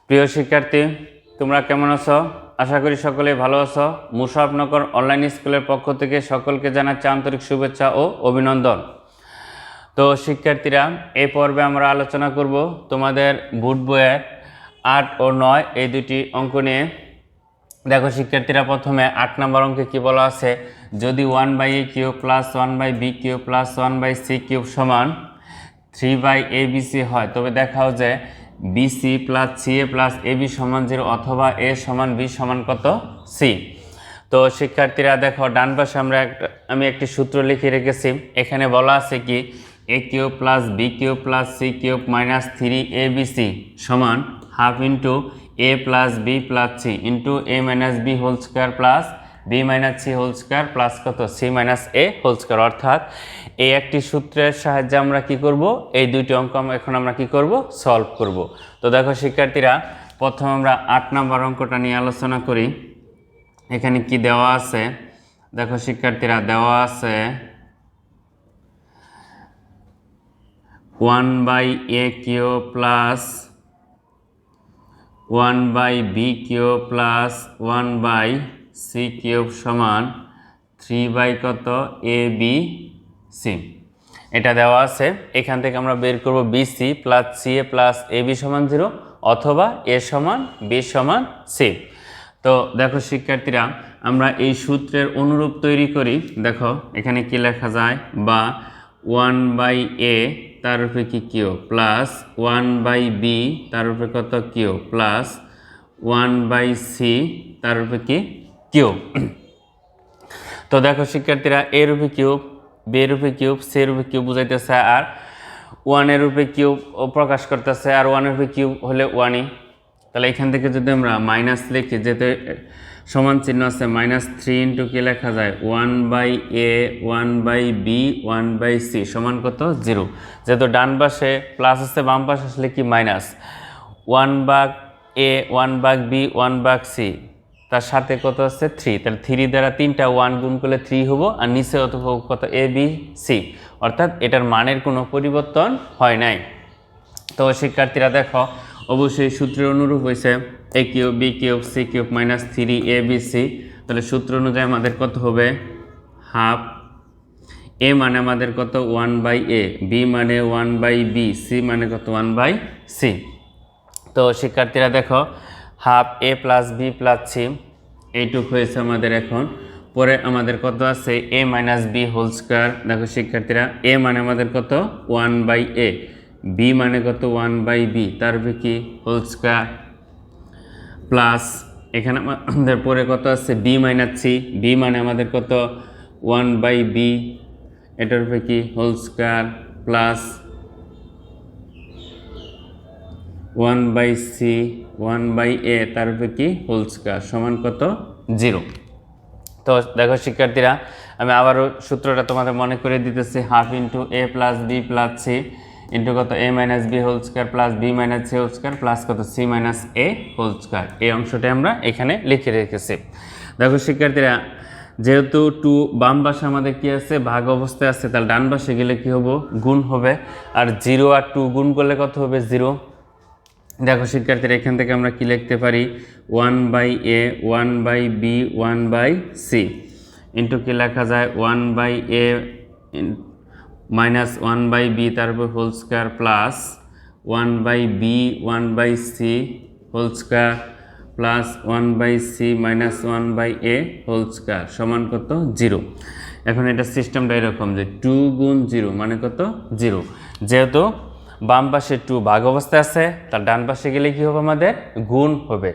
প্রিয় শিক্ষার্থী, তোমরা কেমন আছো? আশা করি সকলেই ভালো আছো। মুশারফনগর অনলাইন স্কুলের পক্ষ থেকে সকলকে জানাচ্ছি আন্তরিক শুভেচ্ছা ও অভিনন্দন। তো শিক্ষার্থীরা, এই পর্বে আমরা আলোচনা করব তোমাদের বোর্ড বইয়ের 8 ও 9 এই দুটি অঙ্ক নিয়ে। দেখো শিক্ষার্থীরা, প্রথমে 8 নম্বর অঙ্কে কি বলা আছে, যদি 1/a³ plus 1/b³ plus 1/c³ সমান 3/abc হয়, তবে দেখাও যে BC plus CA plus AB সমান 0 অথবা A সমান B সমান কত C। তো শিক্ষার্থীরা দেখো, ডান পাশে আমি একটি সূত্র লিখে রেখেছি। এখানে বলা আছে কি, a³ plus b³ plus c³ minus 3abc সমান half into a plus b plus c into a minus b whole square plus b minus c whole square plus কত c minus a whole square. অর্থাৎ এই একটি সূত্রের সাহায্যে আমরা কি করব, এই দুইটি অঙ্ক এখন আমরা কি করব, সলভ করব। তো দেখো শিক্ষার্থীরা, প্রথমে আমরা 8 নম্বর অঙ্কটা নিয়ে আলোচনা করি। এখানে কি দেওয়া আছে, দেখো শিক্ষার্থীরা, দেওয়া আছে 1/a³ plus 1/b³ plus 1/c³ সমান 3 কত abc, এটা দেওয়া আছে। এখান থেকে আমরা বের করব BC plus CA plus AB সমান 0 অথবা A সমান B সমান C। তো দেখো শিক্ষার্থীরা, আমরা এই সূত্রের অনুরূপ তৈরি করি। দেখো এখানে কি লেখা যায়, বা 1/a তার উপরে কি কিউ প্লাস 1/b তার উপরে কত কিউ প্লাস 1/c তার উপরে কি কিউ। তো দেখো শিক্ষার্থীরা, a এর উপরে কিউব, b এর উপরে কিউব, c এর উপরে কিউব বুঝাইতেছে, আর 1 এর উপরে কিউব প্রকাশ করতেছে, আর 1 এর উপরে কিউব হলে 1ই। তাহলে এখান থেকে যদি আমরা মাইনাস লিখি, যেহেতু সমান চিহ্ন আছে, -3 ইন্টু কি লেখা যায় 1/a 1/b 1/c সমান কত 0। যেহেতু ডান পাশে প্লাস আছে, বাম পাশে আসলে কি মাইনাস, 1/a 1/b 1/c তার সাথে কত আছে 3। তাহলে 3 দ্বারা 3টা 1 গুণ করলে 3 হবো, আর নিচে অথবা কত a b c, অর্থাৎ এটার মানের কোনো পরিবর্তন হয় নাই। তো শিক্ষার্থীরা দেখো, অবশ্যই সূত্রের অনুরূপ হয়েছে a³ b³ c³ minus 3abc। তাহলে সূত্র অনুযায়ী আমাদের কত হবে, হাফ a মানে আমাদের কত 1/a, b মানে 1/b, c মানে কত 1/c। তো শিক্ষার্থীরা দেখো, half a plus b plus c এইটুক হয়েছে আমাদের। এখন পরে আমাদের কত আছে a minus b whole square. দেখো শিক্ষার্থীরা, a মানে আমাদের কত 1/a, b মানে কত 1/b তার উপরে কি হোল স্কোয়ার প্লাস এখানে আমাদের পরে কত আছে b মাইনাস c, b মানে আমাদের কত 1/b এটার উপরে কি whole square plus 1/c 1/a তার উপরে কি হোল স্কোয়ার সমান কত 0। তো দেখো শিক্ষার্থীরা, আমি আবারও সূত্রটা তোমাদের মনে করে দিতেছি, half into a plus b plus c into কত a minus b whole square plus b minus c whole square plus কত c minus a whole square. এই অংশটা আমরা এখানে লিখে রেখেছি। দেখো শিক্ষার্থীরা, যেহেতু 2 বাম পাশে আমাদের কি আছে, ভাগ অবস্থায় আছে, তাহলে ডান পাশে গেলে কি হবে, গুণ হবে, আর 0 আর 2 গুণ করলে কত হবে 0। দেখো শিক্ষার্থীরা, এখান থেকে আমরা কি লিখতে পারি, 1/a 1/b 1/c ইন্টু কি লেখা যায় 1/a মাইনাস 1/b তার উপর whole square plus 1/b 1/c whole square plus 1/c minus 1/a whole square সমান কত 0। এখন এটা সিস্টেমটা এরকম যে 2 গুণ 0 মানে কত 0। যেহেতু বাম পাশে 2 ভাগ অবস্থায় আছে, তার ডান পাশে গেলে কি হবে, আমাদের গুণ হবে,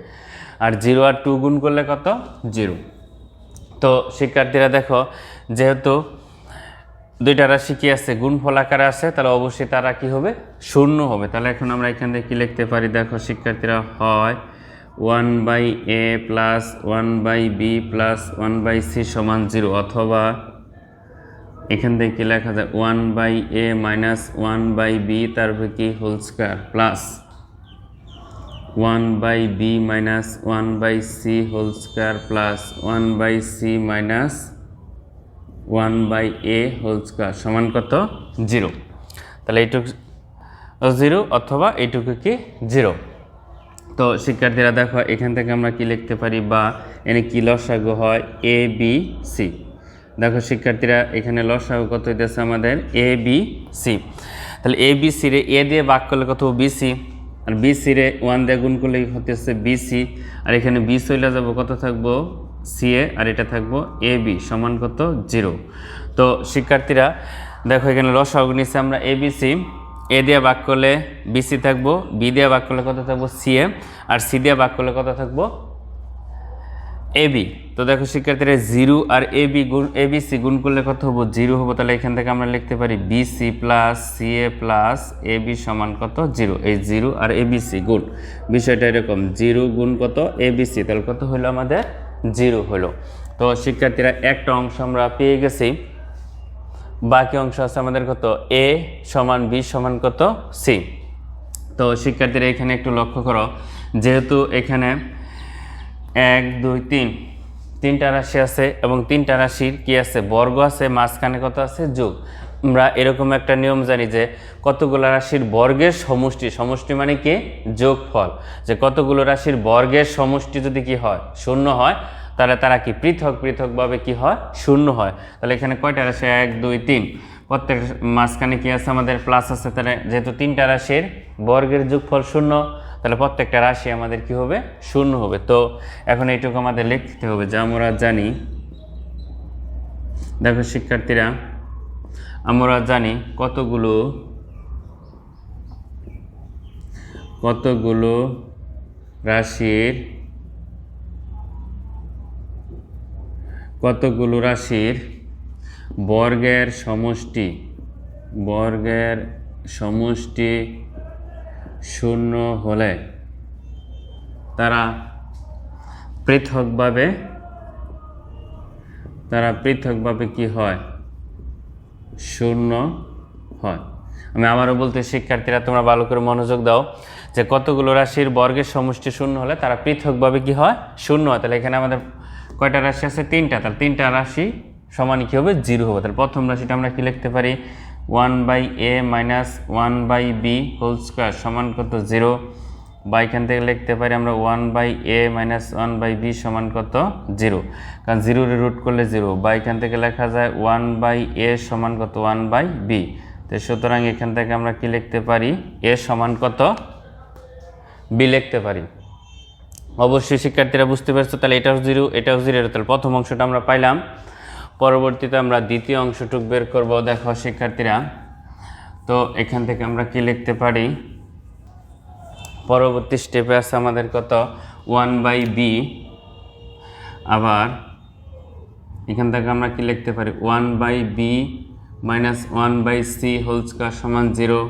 আর 0 আর 2 গুণ করলে কত 0। তো শিক্ষার্থীরা দেখো, যেহেতু দুইটা রাশি কি আছে, গুণফল আকারে আছে, তাহলে অবশ্যই তারা কি হবে, শূন্য হবে। তাহলে এখন আমরা এখান থেকে কি লিখতে পারি, দেখো শিক্ষার্থীরা, হয় 1/a plus 1/b plus 1/c সমান 0, অথবা এখান থেকে কি লেখা যায় 1/a মাইনাস 1/b তার উপরে কি whole square plus 1/b minus 1/c whole square plus 1/c minus 1/a whole square সমান কত 0। তাহলে এইটুকু 0 অথবা এইটুকু কি 0। তো শিক্ষার্থীরা দেখো এখান থেকে আমরা কি লিখতে পারি বা এনে কি লসাগু হয় এ বি সি। দেখো শিক্ষার্থীরা এখানে লসাগু কত হইতেছে আমাদের এ বি সি। তাহলে এ বি সি রে এ দিয়ে ভাগ করলে কত বি সি, আর বি সি রে 1 দিয়ে গুণ করলে হতেছে বি সি, আর এখানে বি চলে যাবো কত থাকবো সি এ, আর এটা থাকবো এ বি সমান কত 0। তো শিক্ষার্থীরা দেখো এখানে লসাগু নিচ্ছে আমরা এ বি সি, এ দিয়ে ভাগ করলে বিসি থাকবো, বি দিয়ে ভাগ করলে কত থাকবো সি এ, আর সি দিয়ে ভাগ করলে কত থাকবো এ বি। তো দেখো শিক্ষার্থীরা 0 আর এ বি গুণ এ বি সি গুণ করলে কত হবো 0 হবো। তাহলে এখান থেকে আমরা লিখতে পারি B C plus C A plus A B সমান কত 0। এই 0 আর এ বি সি গুণ, বিষয়টা এরকম 0 গুণ কত এ বি সি, তাহলে কত হলো আমাদের 0 হলো। তো শিক্ষার্থীরা একটা অংশ আমরা পেয়ে গেছি, বাকি অংশ আছে আমাদের কত এ সমান বি সমান কত সি। তো শিক্ষার্থীরা এখানে একটু লক্ষ্য করো, যেহেতু এখানে 1 2 3 তিনটা রাশি আছে এবং তিনটা রাশির কি আছে বর্গ আছে, মাঝখানে কত আছে যোগ। আমরা এরকম একটা নিয়ম জানি যে কতগুলো রাশির বর্গের সমষ্টি, সমষ্টি মানে কি যোগফল, যে কতগুলো রাশির বর্গের সমষ্টি যদি কি হয় 0 হয় তাহলে তারা কি পৃথক পৃথকভাবে কি হয় 0 হয়। তাহলে এখানে কয়টা রাশি 1 2 3, প্রত্যেক মাঝখানে কি আছে আমাদের প্লাস আছে, তাহলে যেহেতু তিনটা রাশির বর্গের যোগফল 0 তাহলে প্রত্যেকটা রাশি আমাদের কি হবে 0 হবে। তো এখন এইটুকু আমাদের লিখতে হবে যে আমরা জানি, দেখো শিক্ষার্থীরা আমরা জানি কতগুলো রাশির বর্গের সমষ্টি 0 হলে তারা পৃথকভাবে কি হয় 0 হয়। আমি আবারও বলতে শিক্ষার্থীরা তোমরা ভালো করে মনোযোগ দাও, যে কতগুলো রাশির বর্গের সমষ্টি 0 হলে তারা পৃথকভাবে কি হয় 0 হয়। তাহলে এখানে আমাদের কয়টা রাশি আছে 3টা, তাহলে 3টা রাশি সমান কি হবে 0 হবে। তাহলে প্রথম রাশিটা আমরা কি লিখতে পারি 1/a minus 1/b whole square সমান কত 0, বা এখান থেকে লিখতে পারি আমরা 1/a মাইনাস 1/b সমান কত 0, কারণ 0 এর রুট করলে 0, বা এখান থেকে লেখা যায় 1/a সমান কত 1/b। তো সুতরাং এখান থেকে আমরা কি লিখতে পারি a সমান কত b লিখতে পারি। অবশ্যই শিক্ষার্থীরা বুঝতে পারছো, তাহলে এটাও 0 এটাও 0, তাহলে প্রথম অংশটা আমরা পাইলাম। পরবর্তীতে আমরা দ্বিতীয় অংশটুকু বের করব। দেখো শিক্ষার্থীরা, তো এখান থেকে আমরা কি লিখতে পারি, পরবর্তী স্টেপে আছে আমাদের কত 1/b, আবার এখান থেকে আমরা কি লিখতে পারি 1/b minus 1/c whole square সমান 0,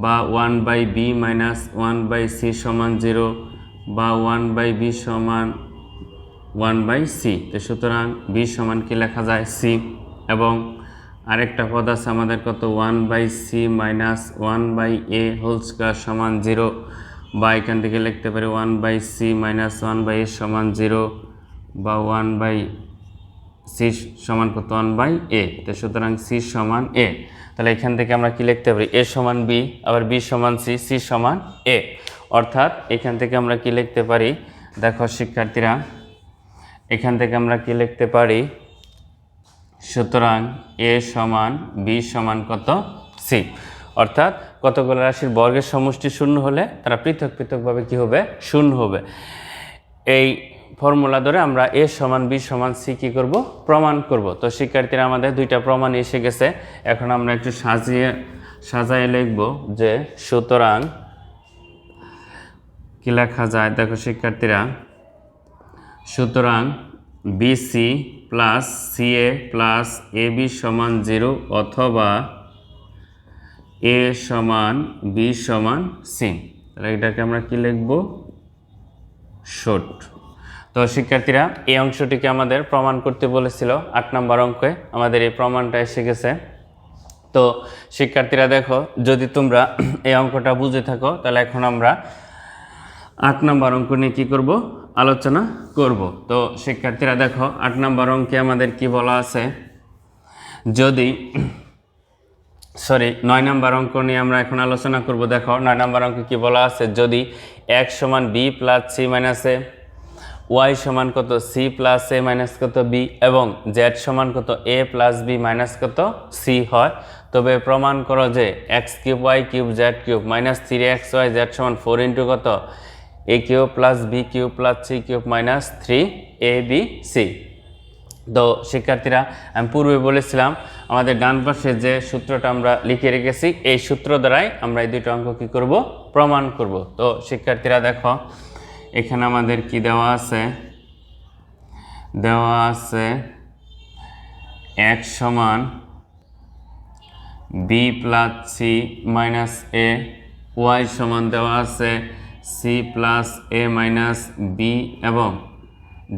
বা 1/b মাইনাস 1/c সমান 0, বা 1/b সমান 1/c। তো সুতরাং b সমান কি লেখা যায় c, এবং আরেকটা পদ আছে আমাদের কত 1/c minus 1/a whole square সমান 0, বা এখান থেকে লিখতে পারি 1/c মাইনাস 1/a সমান 0, বা 1/c সমান কত 1/a। তো সুতরাং c সমান a। তাহলে এখান থেকে আমরা কি লিখতে পারি a সমান b, আবার b সমান c, c সমান a। অর্থাৎ এখান থেকে আমরা কি লিখতে পারি, দেখো শিক্ষার্থীরা এখান থেকে আমরা কি লিখতে পারি, সুতরাং a সমান b সমান কত c। অর্থাৎ কতগুলো রাশির বর্গের সমষ্টি 0 হলে তারা পৃথক পৃথকভাবে কি হবে 0 হবে। এই ফর্মুলা ধরে আমরা a সমান b সমান c কি করব প্রমাণ করব। তো শিক্ষার্থীরা আমাদের দুইটা প্রমাণ এসে গেছে, এখন আমরা একটু সাজিয়ে লিখব যে সুতরাং কি লেখা যায়। দেখো শিক্ষার্থীরা, সুতরাং BC plus CA plus AB সমান 0, অথবা A সমান B সমান C। তাহলে এটাকে আমরা কি লিখব শর্ট। তো শিক্ষার্থীরা এই অংশটিকে আমাদের প্রমাণ করতে বলেছিল 8 নম্বর অঙ্কে, আমাদের এই প্রমাণটা এসে গেছে। তো শিক্ষার্থীরা দেখো, যদি তোমরা এই অঙ্কটা বুঝে থাকো তাহলে এখন আমরা 8 নম্বর অঙ্ক নিয়ে কী করব আলোচনা করব। তো শিক্ষার্থীরা দেখো 8 নম্বর অঙ্কে আমাদের কি বলা আছে, যদি সরি 9 নম্বর অঙ্ক নিয়ে আমরা এখন আলোচনা করব। দেখো 9 নম্বর অঙ্ক কি বলা আছে, যদি x সমান b plus c minus a, y সমান কত c প্লাস a মাইনাস কত b এবং z সমান কত a প্লাস b মাইনাস কত c হয়, তবে প্রমাণ করো যে x cube y cube z cube minus 3xy z সমান 4 ইন্টু কত a cube plus b cube plus c cube minus 3abc। তো শিক্ষার্থীরা আমি পূর্বে বলেছিলাম আমাদের ডান পাশে যে সূত্রটা আমরা লিখে রেখেছি এই সূত্র দ্বারাই আমরা এই দুটো অঙ্ক কী করব, প্রমাণ করব। তো শিক্ষার্থীরা দেখো এখানে আমাদের কি দেওয়া আছে, x সমান b plus c minus a, y সমান দেওয়া আছে c plus a minus b এবং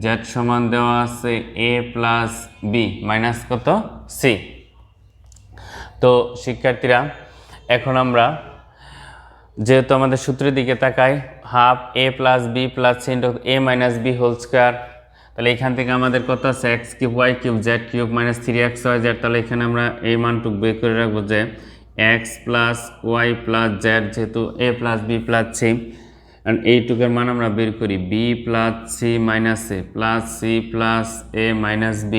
z সমান দেওয়া আছে a প্লাস b মাইনাস কত c। তো শিক্ষার্থীরা এখন আমরা যেহেতু আমাদের সূত্রের দিকে তাকাই, half a plus b plus c into a minus b whole square, তাহলে এখান থেকে আমাদের কত আছে x cube y cube z cube minus 3xy Z, তাহলে এখানে আমরা এই মানটুকু বের করে রাখবো যে x plus y plus z যেহেতু a plus b plus c, এইটুকের মান আমরা বের করি b plus c minus a plus c plus a minus b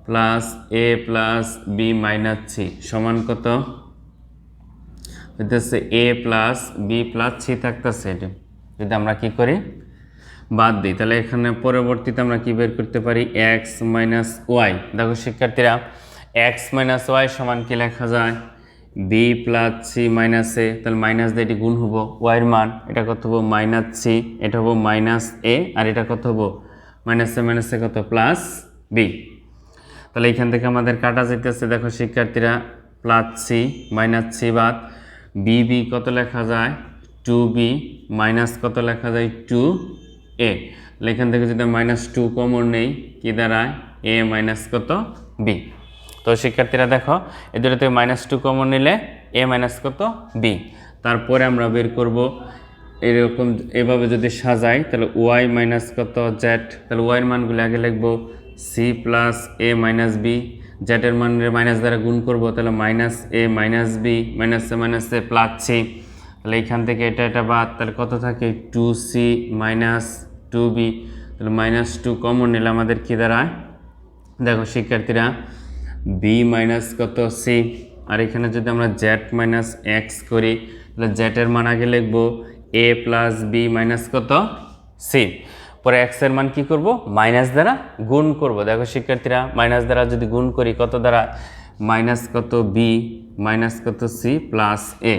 plus a plus b minus c সমান কত হইতেছে a plus b plus c থাকতেছে। এটি যদি আমরা কি করি বাদ দিই, তাহলে এখানে পরবর্তীতে আমরা কি বের করতে পারি x মাইনাস ওয়াই। দেখো শিক্ষার্থীরা x মাইনাস ওয়াই সমান কি লেখা যায় b plus c minus a, তাহলে মাইনাস দিয়ে এটি গুণ হবো ওয়াইয়ের মান, এটা কত হবো মাইনাস c, এটা হবো মাইনাস a আর এটা কত হবো মাইনাস এ কত প্লাস b। তাহলে এখান থেকে আমাদের কাটা যেতেছে, দেখো শিক্ষার্থীরা প্লাস c মাইনাস c বাদ b কত লেখা যায় 2b মাইনাস কত লেখা যায় 2a, তাহলে এখান থেকে যদি মাইনাস 2 কমন নেই কি দাঁড়ায় a মাইনাস কত b। তো শিক্ষার্থীরা দেখো এই দুটো থেকে মাইনাস 2 কমন নিলে a মাইনাস কত b। তারপরে আমরা বের করব এরকম এভাবে যদি সাজাই তাহলে y মাইনাস কত z, তাহলে y এর মানগুলো আগে লিখবো c plus a minus b, z এর মানের মাইনাস দ্বারা গুণ করব, তাহলে minus a minus b minus A plus c, তাহলে এইখান থেকে এটা বাদ, তাহলে কত থাকে 2c মাইনাস 2b, তাহলে মাইনাস 2 কমন নিলে আমাদের কি দাঁড়ায় দেখো শিক্ষার্থীরা b মাইনাস কত c, আর এখানে যদি আমরা z মাইনাস x করি তাহলে z এর মান আগে লিখবো a প্লাস b মাইনাস কত c, পরে x এর মান কি করব মাইনাস দ্বারা গুণ করব। দেখো শিক্ষার্থীরা মাইনাস দ্বারা যদি গুণ করি কত দ্বারা মাইনাস কত b মাইনাস কত c প্লাস a,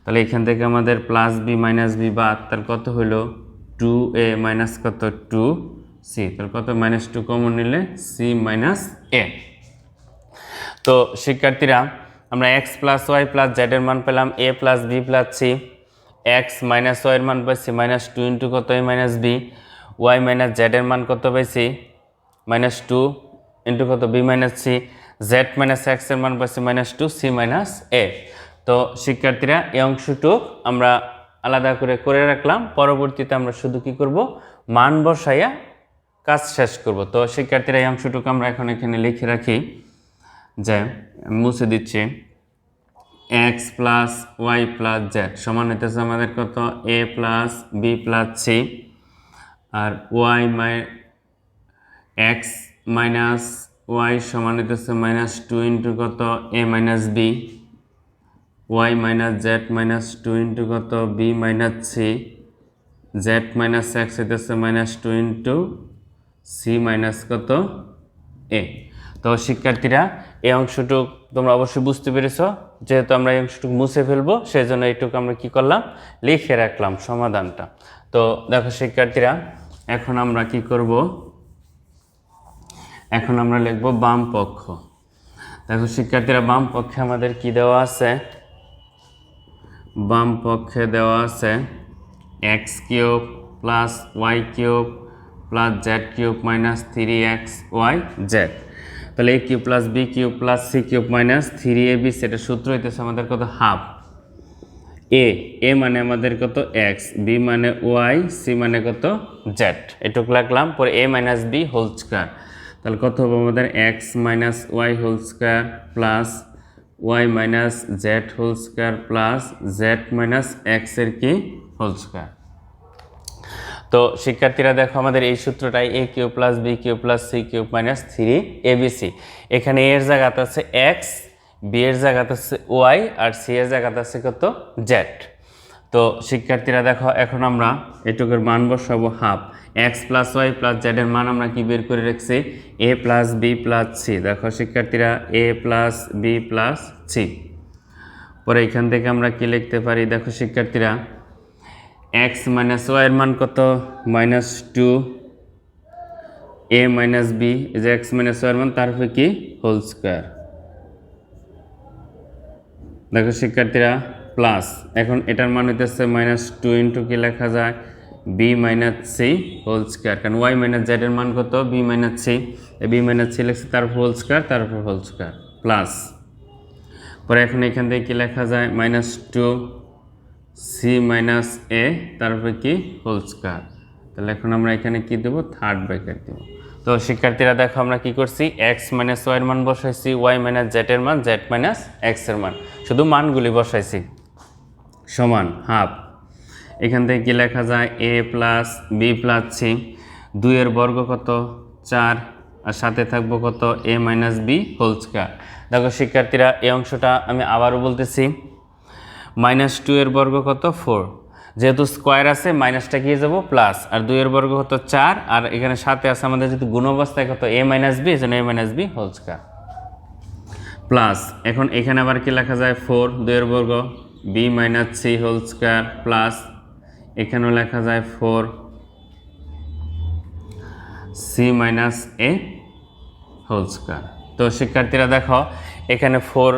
তাহলে এখান থেকে আমাদের প্লাস b মাইনাস b বাদ, তাহলে কত হলো 2a মাইনাস কত 2c, তাহলে কত মাইনাস 2 কমন নিলে c মাইনাস a। তো শিক্ষার্থীরা আমরা x plus y plus z এর মান পেলাম a plus b plus c, x minus y এর মান পাইছি মাইনাস 2 ইন্টু কত a minus b, y minus z এর মান কত পাইছি মাইনাস 2 ইন্টু কত b minus c, z minus x এর মান পাইছি মাইনাস 2 c মাইনাস a। তো শিক্ষার্থীরা এই অংশটুক আমরা আলাদা করে রাখলাম, পরবর্তীতে আমরা শুধু কি করব মান বসাইয়া কাজ শেষ করব। তো শিক্ষার্থীরা এই অংশটুকু আমরা এখন এখানে লিখে রাখি যে মুছে দিচ্ছি x plus y plus z সমান হইতেছে আমাদের কত a plus b plus c, আর x মাইনাস ওয়াই সমান হইতেছে মাইনাস 2 ইন্টু কত a minus b, y minus z minus 2 into কত b minus c, z minus x হইতেছে মাইনাস 2 ইন্টু c মাইনাস কত a। তো শিক্ষার্থীরা এই অংশটুক তোমরা অবশ্যই বুঝতে পেরেছো, যেহেতু আমরা এই অংশটুক মুছে ফেলবো সেই জন্য এইটুকু আমরা কি করলাম লিখে রাখলাম সমাধানটা। তো দেখো শিক্ষার্থীরা এখন আমরা কি করব, এখন আমরা লিখব বাম পক্ষ। দেখো শিক্ষার্থীরা বাম পক্ষে আমাদের কি দেওয়া আছে, বাম পক্ষে দেওয়া আছে x cube plus y cube plus z cube minus 3xy Z, তাহলে a cube plus b cube plus c cube minus 3ab, সেটা সূত্র হইতেছে আমাদের কত হাফ a মানে আমাদের কত x, b মানে y, c মানে কত z, এটুকু লাগলাম। পরে a minus b whole square, তাহলে কত হবে আমাদের x minus y whole square plus y minus z whole square plus z minus x এর কি হোল স্কোয়ার। তো শিক্ষার্থীরা দেখো আমাদের এই সূত্রটাই a cube plus b cube plus c cube minus 3abc। এখানে এ এর জায়গাতে আছে এক্স, বি এর জায়গাতে আছে ওয়াই, আর সি এর জায়গাতে আছে কত জেড। তো শিক্ষার্থীরা দেখো এখন আমরা এটুকুর মান বসাবো half. X plus y plus z এর মান আমরা কি বের করে রাখছি a plus b plus c. দেখো শিক্ষার্থীরা a plus b plus c. পরে এখান থেকে আমরা কি লিখতে পারি দেখো শিক্ষার্থীরা এক্স মাইনাস ওয়াই এর মান কত -2 এ মাইনাস বি, যে এক্স মাইনাস ওয়াই এর মান তারপরে কি হোল স্কোয়ার। দেখো শিক্ষার্থীরা প্লাস এখন এটার মান হইতেছে -2 ইন্টু কি লেখা যায় b minus c whole square, কারণ ওয়াই মাইনাস জেড এর মান কত b minus c, b minus c লিখছে তারপর হোল স্কোয়ার, তারপর হোল স্কোয়ার প্লাস। পরে এখন এখান থেকে কি লেখা যায় -2 সি মাইনাস এ তারপরে কি হোল স্কোয়ার। তাহলে এখন আমরা এখানে কি দেবো থার্ড ব্র্যাকেট দেবো। তো শিক্ষার্থীরা দেখো আমরা কি করছি এক্স মাইনাস ওয়াই এর মান বসাইছি, ওয়াই মাইনাস জেড এর মান, জেড মাইনাস এক্স এর মান, শুধু মানগুলি বসাইছি সমান হাফ। এখান থেকে কি লেখা যায় এ প্লাস বি প্লাস সি, 2 এর বর্গ কত 4, আর সাথে থাকবো কত a minus b whole square. দেখো শিক্ষার্থীরা এই অংশটা আমি আবারও বলতেছি -2 এর বর্গ কত 4, যেহেতু স্কোয়ার আছে মাইনাসটা গিয়ে যাবো প্লাস, আর 2 এর বর্গ কত 4, আর এখানে সাথে আছে আমাদের যেহেতু গুণ অবস্থায় কত এ মাইনাস বি, এজন্য a minus b whole square plus. এখন এখানে আবার কি লেখা যায় 4 2 এর বর্গ b minus c whole square plus, এখানেও লেখা যায় 4 c minus a whole square. তো শিক্ষার্থীরা দেখো এখানে 4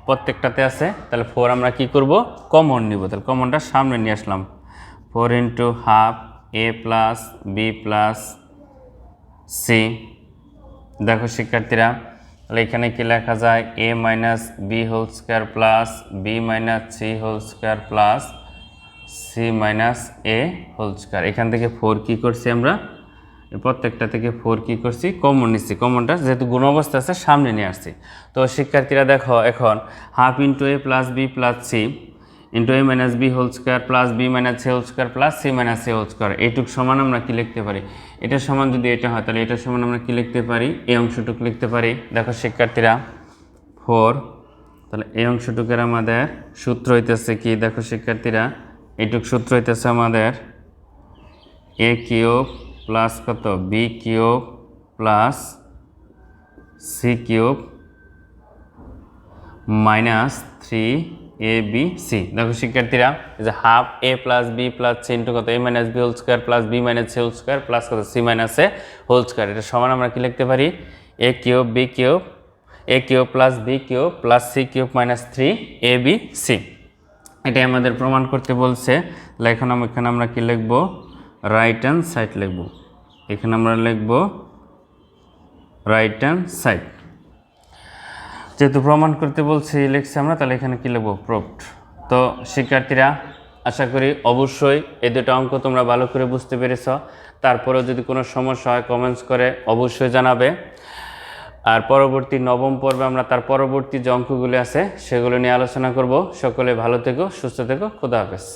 প্রত্যেকটাতে আছে, তাহলে 4 আমরা কি করব কমন নিব, তাহলে কমনটা সামনে নিয়ে আসলাম 4 into half a plus b plus c. দেখো শিক্ষার্থীরা তাহলে এখানে কি লেখা যায় a minus b whole square plus b minus c whole square plus c minus a whole square. এখান থেকে 4 কি করছি আমরা প্রত্যেকটা থেকে 4 কি করছি কমন নিচ্ছি, কমনটা যেহেতু গুণ অবস্থা আছে সামনে নিয়ে আসছি। তো শিক্ষার্থীরা দেখো এখন half into a plus b plus c into a minus b whole square plus b minus c whole square plus c minus a whole square, এইটুক সমান আমরা কি লিখতে পারি এটার সমান যদি এটা হয় তাহলে এটার সমান আমরা কি লিখতে পারি এই অংশটুকু লিখতে পারি। দেখো শিক্ষার্থীরা 4, তাহলে এই অংশটুকের আমাদের সূত্র হইতেছে কি দেখো শিক্ষার্থীরা এইটুক সূত্র হইতেছে আমাদের এ কিউব প্লাস কত b cube plus c cube minus 3abc। দেখো শিক্ষার্থীরা যে half a plus b plus c into কত a minus b whole square plus b minus c whole square plus কত c minus a whole square, এটা সমান আমরা কি লিখতে পারি a cube b cube a cube plus b cube plus c cube minus 3abc। এটাই আমাদের প্রমাণ করতে বলছে। এখন এখানে আমরা কি লিখব রাইট হ্যান্ড সাইড লিখব, এখানে আমরা লিখব রাইট হ্যান্ড সাইড, যেহেতু প্রমাণ করতে বলছি লিখছি আমরা তাহলে এখানে কি লিখব প্রুভড। তো শিক্ষার্থীরা আশা করি অবশ্যই এই দুটো অঙ্ক তোমরা ভালো করে বুঝতে পেরেছ। তারপরেও যদি কোনো সমস্যা হয় কমেন্টস করে অবশ্যই জানাবে। আর পরবর্তী নবম পর্বে আমরা তার পরবর্তী যে অঙ্কগুলি আছে সেগুলো নিয়ে আলোচনা করব। সকলে ভালো থেকো, সুস্থ থেকো, খোদা হাফেজ।